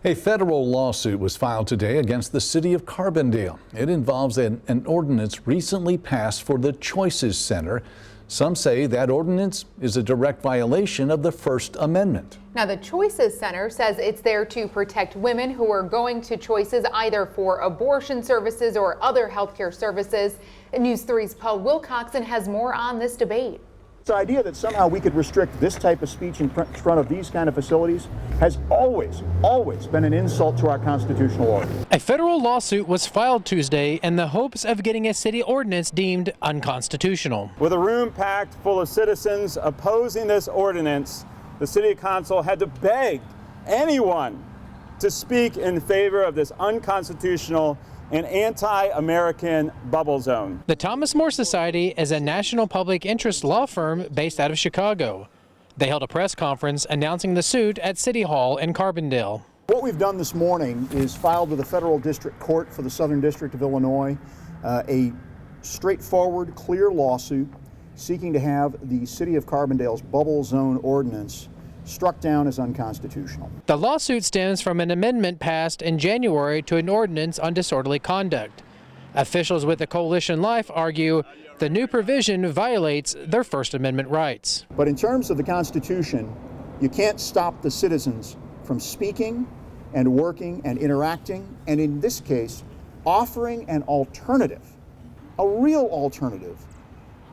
A federal lawsuit was filed today against the city of Carbondale. It involves an ordinance recently passed for the Choices Center. Some say that ordinance is a direct violation of the First Amendment. Now, the Choices Center says it's there to protect women who are going to Choices either for abortion services or other health care services. News 3's Paul Wilcoxon has more on this debate. The idea that somehow we could restrict this type of speech in front of these kind of facilities has always been an insult to our constitutional order. A federal lawsuit was filed Tuesday in the hopes of getting a city ordinance deemed unconstitutional. With a room packed full of citizens opposing this ordinance, the city council had to beg anyone to speak in favor of this unconstitutional and anti-American bubble zone. The Thomas More Society is a national public interest law firm based out of Chicago. They held a press conference announcing the suit at City Hall in Carbondale. What we've done this morning is filed with the Federal District Court for the Southern District of Illinois a straightforward, clear lawsuit seeking to have the City of Carbondale's bubble zone ordinance struck down as unconstitutional. The lawsuit stems from an amendment passed in January to an ordinance on disorderly conduct. Officials with the Coalition Life argue the new provision violates their First Amendment rights. But in terms of the Constitution, you can't stop the citizens from speaking and working and interacting, and in this case, offering an alternative, a real alternative,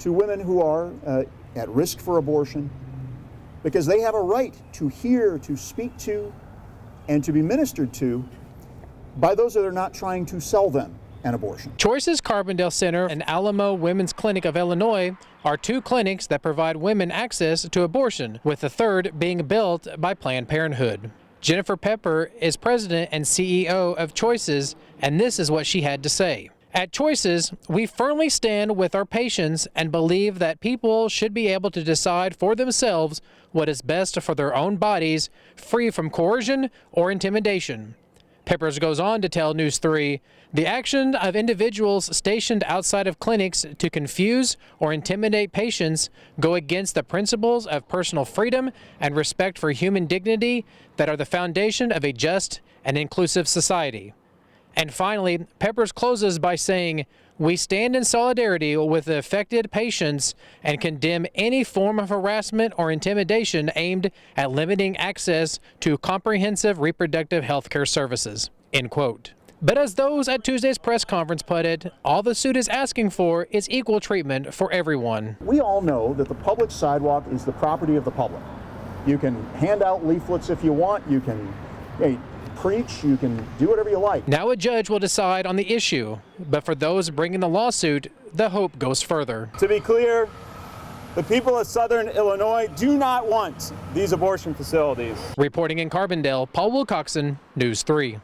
to women who are at risk for abortion, because they have a right to hear, to speak to, and to be ministered to by those that are not trying to sell them an abortion. Choices Carbondale Center and Alamo Women's Clinic of Illinois are two clinics that provide women access to abortion, with the third being built by Planned Parenthood. Jennifer Pepper is president and CEO of Choices, and this is what she had to say. At Choices, we firmly stand with our patients and believe that people should be able to decide for themselves what is best for their own bodies, free from coercion or intimidation. Peppers goes on to tell News 3, the action of individuals stationed outside of clinics to confuse or intimidate patients go against the principles of personal freedom and respect for human dignity that are the foundation of a just and inclusive society. And finally, Peppers closes by saying, we stand in solidarity with the affected patients and condemn any form of harassment or intimidation aimed at limiting access to comprehensive reproductive health care services, end quote. But as those at Tuesday's press conference put it, all the suit is asking for is equal treatment for everyone. We all know that the public sidewalk is the property of the public. You can hand out leaflets if you want, you can preach, you can do whatever you like. Now a judge will decide on the issue, but for those bringing the lawsuit, the hope goes further. To be clear, the people of Southern Illinois do not want these abortion facilities. Reporting in Carbondale, Paul Wilcoxon, News 3.